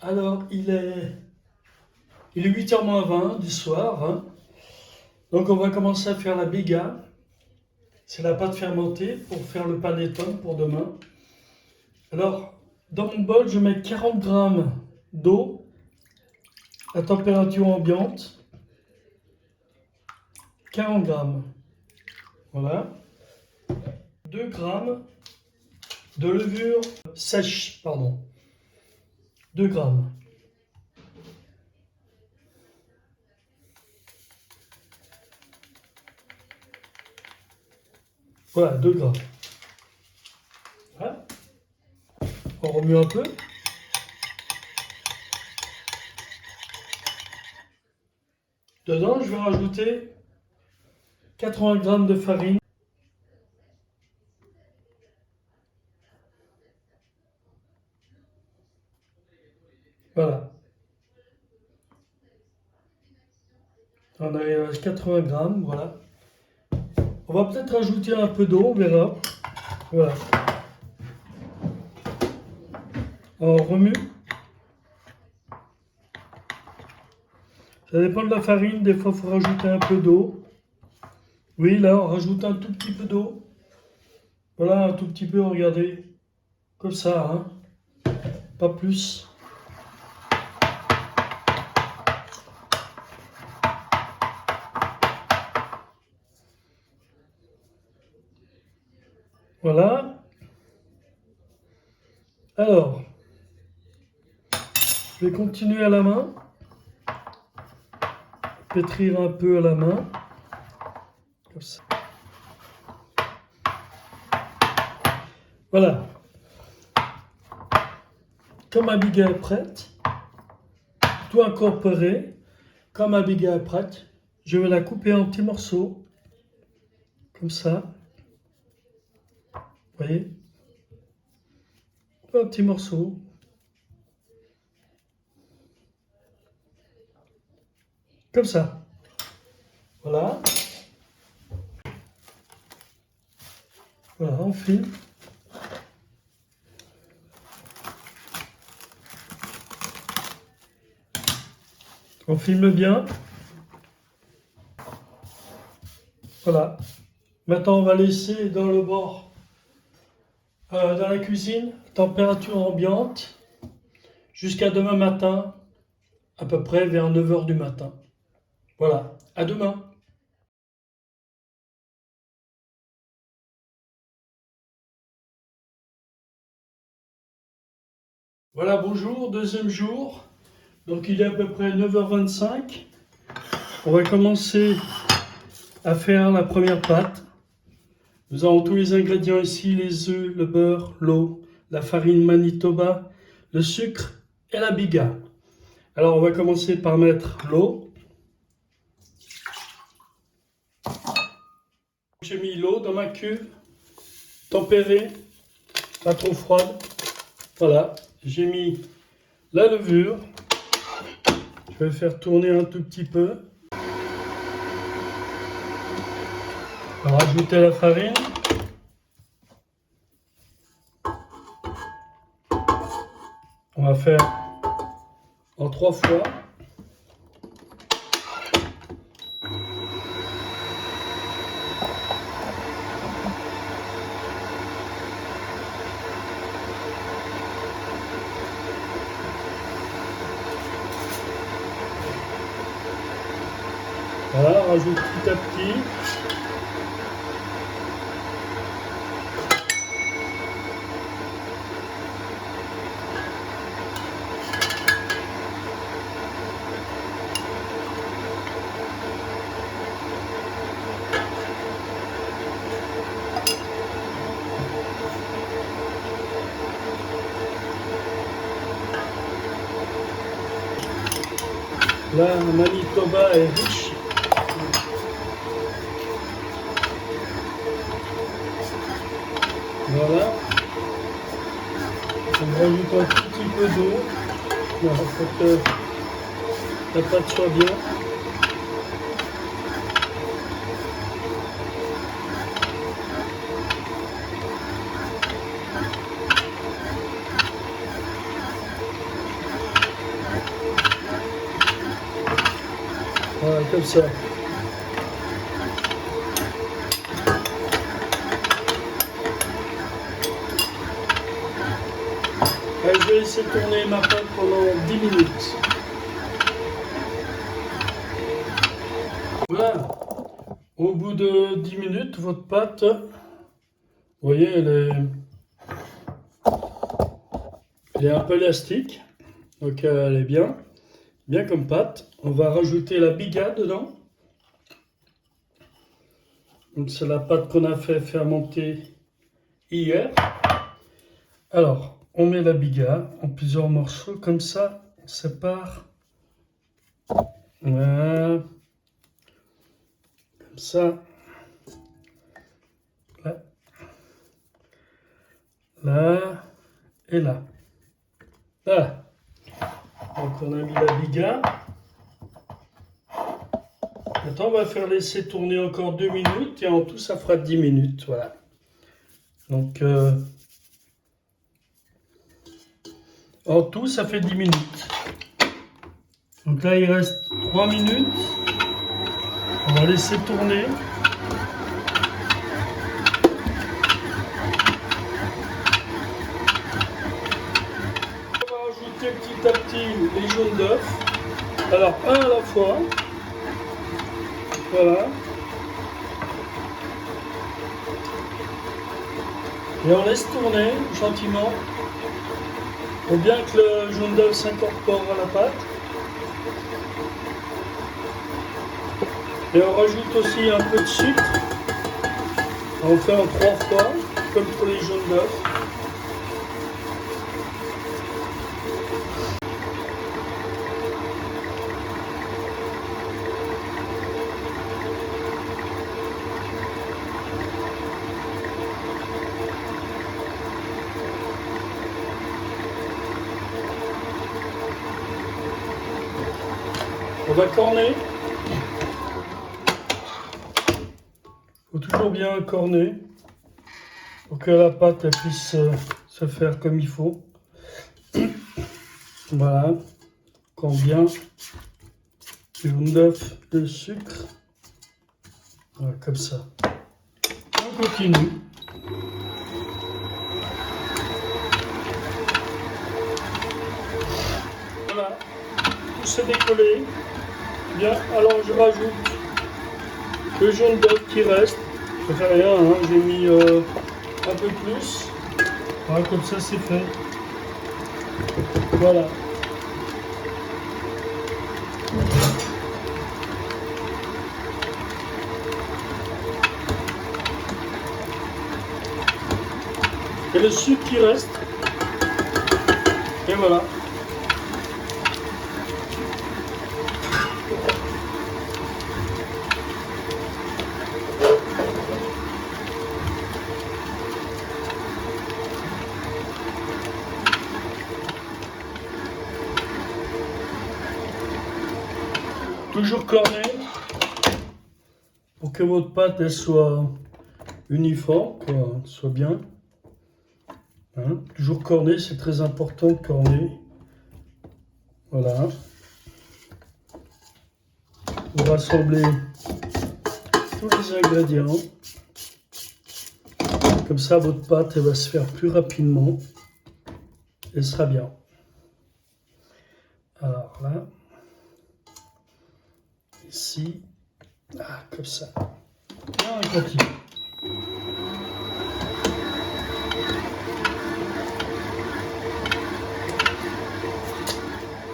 Alors, il est 8h moins 20 du soir, hein. Donc, on va commencer à faire la biga. C'est la pâte fermentée pour faire le panettone pour demain. Alors, dans mon bol, je mets 40 grammes d'eau à température ambiante. 40 grammes. Voilà. 2 grammes de levure sèche, pardon. 2 grammes. Voilà, 2 grammes. Voilà. On remue un peu. Dedans, je vais rajouter 80 grammes de farine. Voilà. On arrive à 80 grammes, voilà. On va peut-être rajouter un peu d'eau, on verra. Voilà. On remue. Ça dépend de la farine, des fois il faut rajouter un peu d'eau. Oui, là on rajoute un tout petit peu d'eau. Voilà, un tout petit peu, regardez. Comme ça, hein. Pas plus. Voilà. Alors, je vais continuer à la main. Pétrir un peu à la main. Comme ça. Voilà. Comme ma biga est prête, tout incorporé, comme ma biga est prête, je vais la couper en petits morceaux. Comme ça. Vous voyez? Un petit morceau. Comme ça. Voilà. Voilà, on filme. On filme bien. Voilà. Maintenant, on va laisser dans le bord, dans la cuisine, température ambiante, jusqu'à demain matin, à peu près vers 9h du matin. Voilà. À demain. Voilà, bonjour, deuxième jour. Donc il est à peu près 9h25. On va commencer à faire la première pâte. Nous avons tous les ingrédients ici, les œufs, le beurre, l'eau, la farine Manitoba, le sucre et la biga. Alors on va commencer par mettre l'eau. J'ai mis l'eau dans ma cuve, tempérée, pas trop froide. Voilà, j'ai mis la levure. Je vais faire tourner un tout petit peu. On va rajouter la farine. On va faire en 3 fois. Voilà, on rajoute petit à petit. Là, Manitoba est riche. Voilà. On rajoute un tout petit peu d'eau. Il faut que la pâte soit bien. comme ça. Allez, je vais laisser tourner ma pâte pendant 10 minutes. Voilà. Au bout de 10 minutes, votre pâte, vous voyez, elle est un peu élastique. Donc elle est bien comme pâte. On va rajouter la biga dedans. Donc c'est la pâte qu'on a fait fermenter hier. Alors, on met la biga en plusieurs morceaux, comme ça, on sépare. Voilà. Comme ça. Là. Là. Et là. Là. Donc on a mis la biga. Maintenant, on va faire laisser tourner encore 2 minutes et en tout, ça fera 10 minutes. Voilà. Donc, en tout, ça fait 10 minutes. Donc là, il reste 3 minutes. On va laisser tourner. On va rajouter petit à petit les jaunes d'œufs. Alors, un à la fois. Voilà. Et on laisse tourner gentiment pour bien que le jaune d'œuf s'incorpore à la pâte. Et on rajoute aussi un peu de sucre. On fait en 3 fois, comme pour les jaunes d'œuf. On va corner. Il faut toujours bien corner pour que la pâte elle puisse se faire comme il faut. Voilà. Corne bien. Le jaune d'œuf, le sucre. Voilà, comme ça. On continue. Voilà. Tout s'est décollé. Bien, alors je rajoute le jaune d'œuf qui reste. Ça fait rien, hein. J'ai mis un peu plus. Voilà, comme ça c'est fait. Voilà. Et le sucre qui reste. Et voilà. Toujours corner pour que votre pâte elle soit uniforme, quoi, soit bien. Hein, toujours corner, c'est très important de corner. Voilà. Vous rassemblez tous les ingrédients. Comme ça, votre pâte elle va se faire plus rapidement. Elle sera bien. Alors là. Ici, comme ça. Et on continue.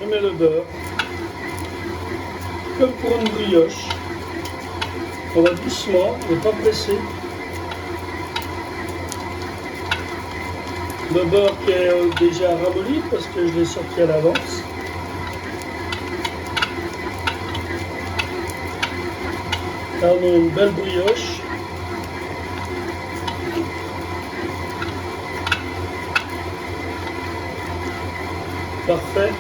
On met le beurre, comme pour une brioche. On va doucement, ne pas presser. Le beurre qui est déjà ramolli parce que je l'ai sorti à l'avance. Là, on a une belle brioche. Parfait.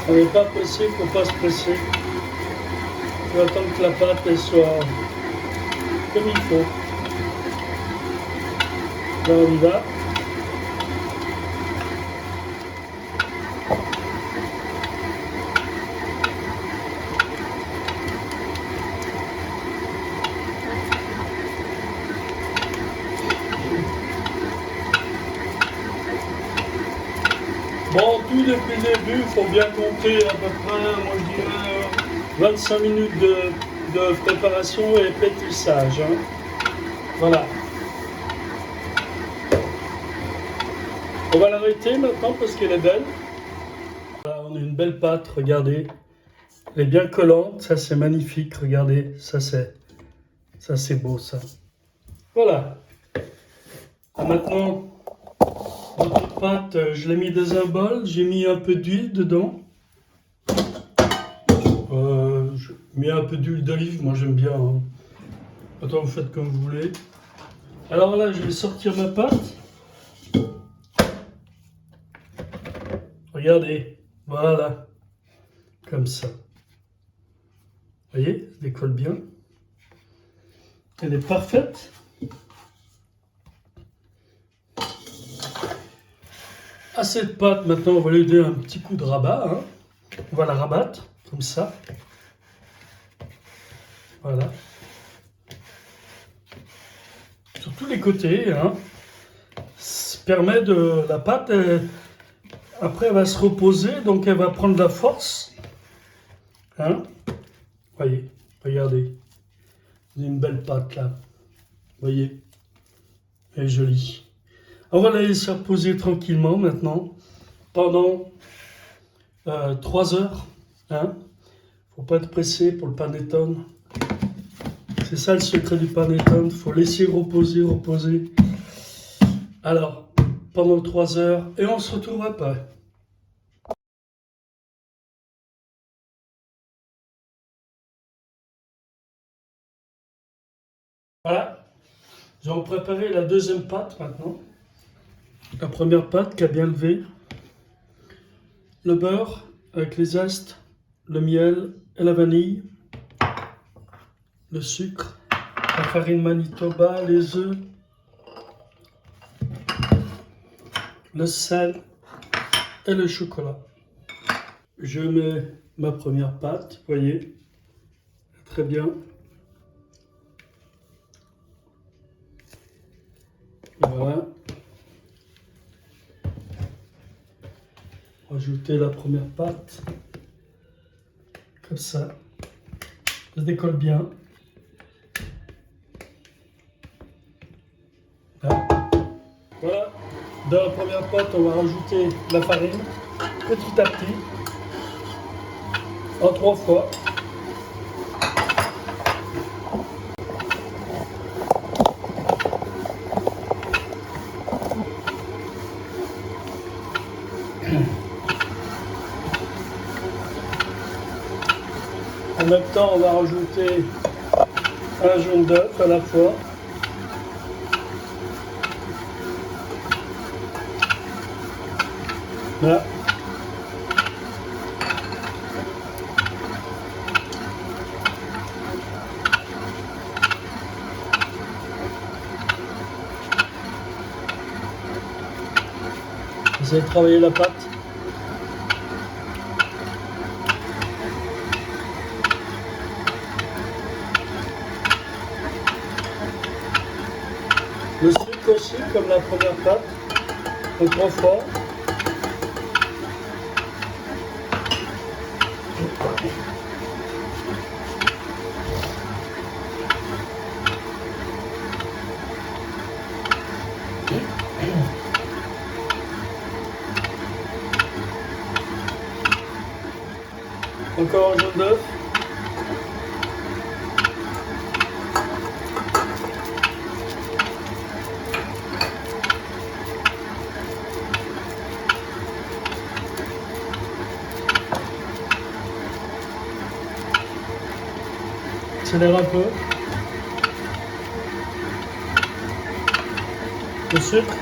On n'est pas pressé, il ne faut pas se presser. Il faut attendre que la pâte elle soit comme il faut. Là, on y va. Bon, tout depuis le début, il faut bien compter à peu près, moi je dirais, 25 minutes de préparation et pétrissage. Hein. Voilà. On va l'arrêter maintenant parce qu'elle est belle. Voilà, on a une belle pâte, regardez. Elle est bien collante, ça c'est magnifique, regardez, ça c'est beau ça. Voilà. Ah, maintenant, notre pâte, je l'ai mis dans un bol, j'ai mis un peu d'huile dedans. Je mets un peu d'huile d'olive, moi j'aime bien. Hein. Attends, vous faites comme vous voulez. Alors là, je vais sortir ma pâte. Regardez, voilà, comme ça. Vous voyez, elle décolle bien. Elle est parfaite. À cette pâte, maintenant, on va lui donner un petit coup de rabat. Hein. On va la rabattre, comme ça. Voilà. Sur tous les côtés. Hein. Ça permet de... La pâte, après, elle va se reposer, donc elle va prendre de la force. Hein. Voyez, regardez. Il y a une belle pâte, là. Voyez. Elle est jolie. On va la laisser reposer tranquillement maintenant pendant 3 heures. Hein. Faut pas être pressé pour le panettone. C'est ça le secret du panettone. Faut laisser reposer, reposer. Alors, pendant 3 heures et on se retrouve après. Voilà. Nous allons préparer la deuxième pâte maintenant. La première pâte qui a bien levé. Le beurre avec les zestes, le miel et la vanille. Le sucre, la farine Manitoba, les œufs, le sel et le chocolat. Je mets ma première pâte, vous voyez, très bien. Voilà. Rajouter la première pâte, comme ça. Ça décolle bien. Là. Voilà. Dans la première pâte, on va rajouter la farine, petit à petit, en 3 fois. En même temps, on va rajouter un jaune d'œuf à la fois. Voilà. Vous allez travailler la pâte. Le sucre aussi, comme la première pâte, en 3 fois. Encore un jaune d'œuf. Accélère un peu. Le sucre.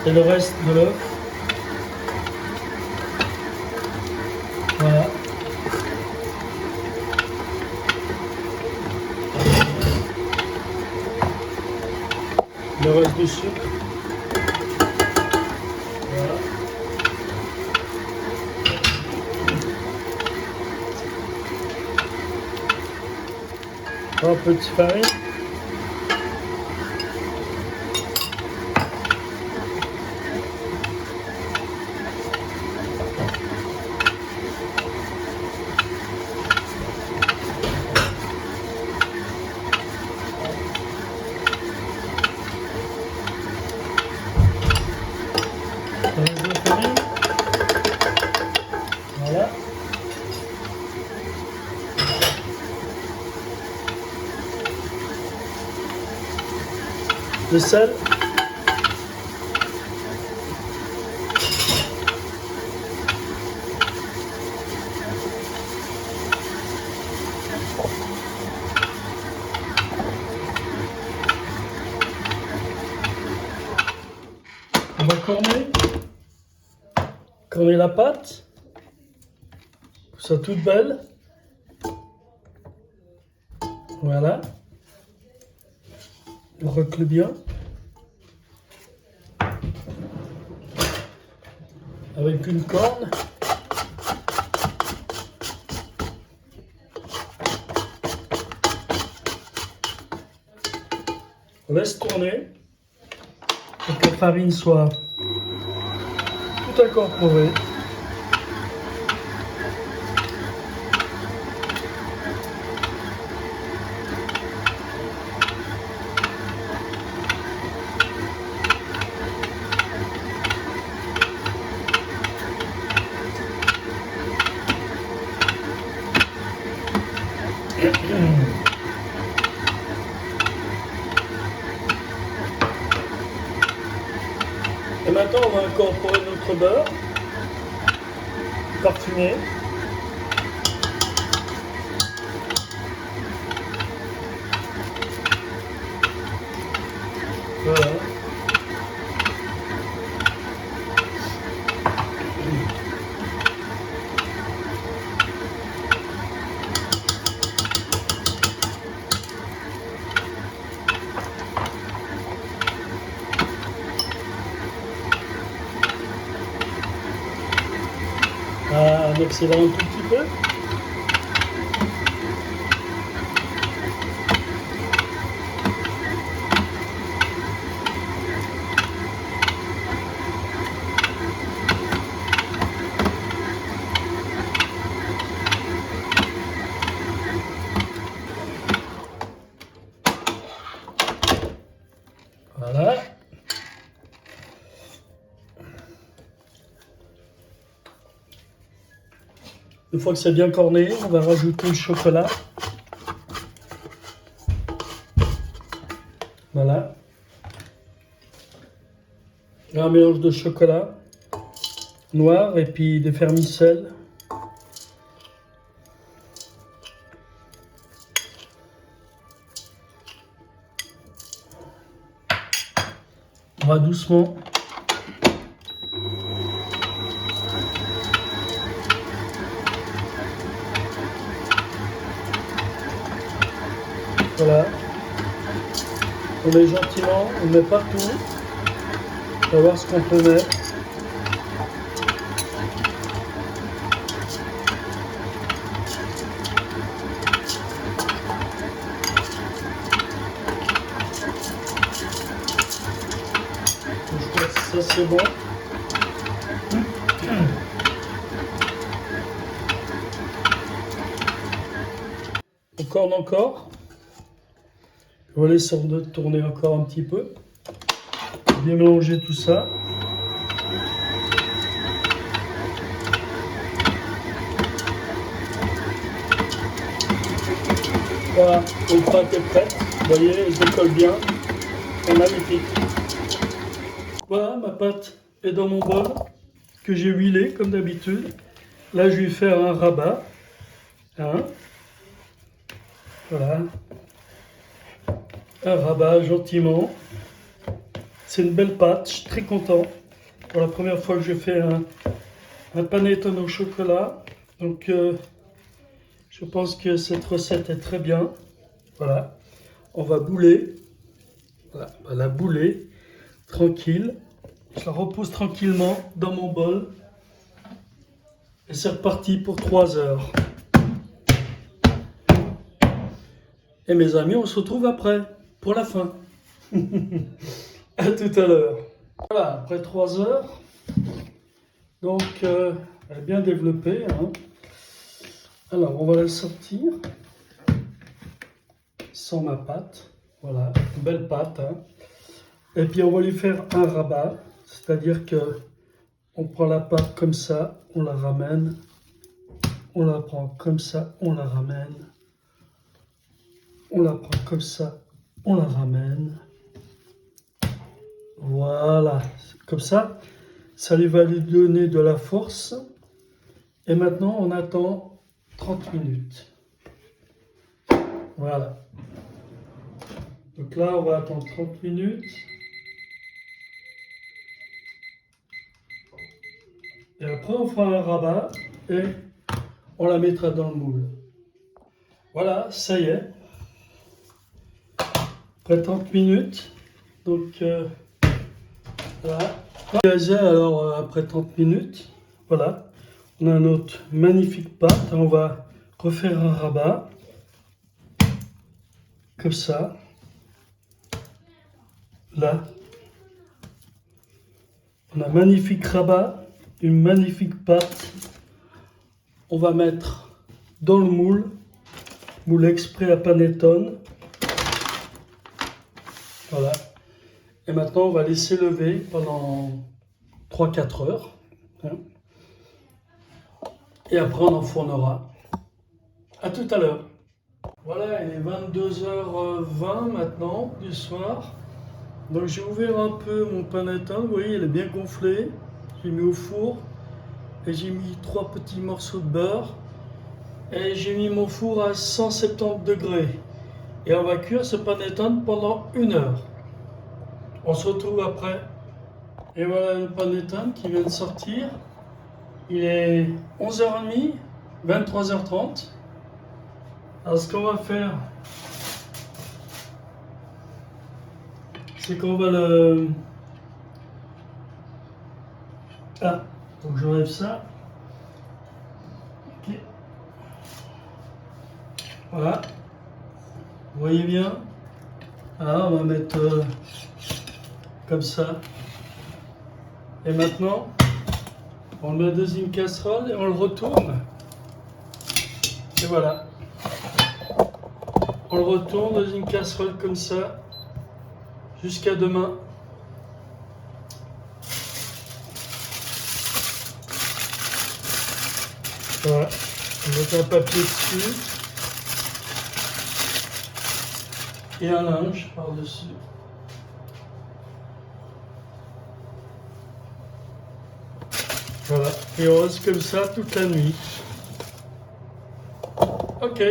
Et le reste de l'œuf. Voilà. Le reste du sucre. Voilà. Un peu de farine. De farine. Voilà. Le sel. On va corner la pâte, pour ça toute belle. Voilà. On racle bien. Avec une corne. On laisse tourner pour que la farine soit tout incorporée. Et maintenant, on va incorporer notre beurre parfumé. Voilà. Ah, un accélère un tout petit peu. Voilà. Une fois que c'est bien corné, on va rajouter le chocolat. Voilà. Un mélange de chocolat noir et puis des vermicelles. On va doucement. Voilà. On met gentiment, on met pas tout. On va voir ce qu'on peut mettre. Je crois que ça c'est bon. On corne encore. On va laisser tourner encore un petit peu. Bien mélanger tout ça. Voilà, notre pâte est prête. Vous voyez, elle décolle bien. C'est magnifique. Voilà, ma pâte est dans mon bol que j'ai huilé comme d'habitude. Là, je vais faire un rabat. Hein? Voilà. Un rabat gentiment. C'est une belle pâte, je suis très content. Pour la première fois que je fais un panettone au chocolat. Donc je pense que cette recette est très bien. Voilà. On va bouler. Voilà, on va la bouler. Tranquille. Je la repose tranquillement dans mon bol. Et c'est reparti pour 3 heures. Et mes amis, on se retrouve après, pour la fin. À tout à l'heure. Voilà, après 3 heures. Donc, elle est bien développée. Hein. Alors, on va la sortir sans ma pâte. Voilà, une belle pâte. Hein. Et puis, on va lui faire un rabat. C'est-à-dire que on prend la pâte comme ça, on la ramène. On la prend comme ça, on la ramène. On la prend comme ça, on la ramène. Voilà, comme ça, ça lui va lui donner de la force. Et maintenant, on attend 30 minutes. Voilà. Donc là, on va attendre 30 minutes. Et après, on fera un rabat et on la mettra dans le moule. Voilà, ça y est. Après 30 minutes. Donc, voilà. Alors, après 30 minutes, voilà. On a notre magnifique pâte. On va refaire un rabat. Comme ça. Là. On a un magnifique rabat. Une magnifique pâte. On va mettre dans le moule. Moule exprès à panettone. Voilà. Et maintenant, on va laisser lever pendant 3-4 heures. Hein. Et après, on enfournera. À tout à l'heure. Voilà, il est 22h20 maintenant du soir. Donc j'ai ouvert un peu mon panettone. Vous voyez, il est bien gonflé. J'ai mis au four. Et j'ai mis 3 petits morceaux de beurre. Et j'ai mis mon four à 170 degrés. Et on va cuire ce panettone pendant 1 heure. On se retrouve après. Et voilà le panettone qui vient de sortir. Il est 11h30, 23h30. Alors ce qu'on va faire, c'est qu'on va le... Ah, donc j'enlève ça. Ok. Voilà. Vous voyez bien. Voilà, on va mettre comme ça. Et maintenant, on le met dans une casserole et on le retourne. Et voilà. On le retourne dans une casserole comme ça. Jusqu'à demain. Voilà. On met un papier dessus. Et un linge par-dessus. Voilà. Et on reste comme ça toute la nuit. Ok.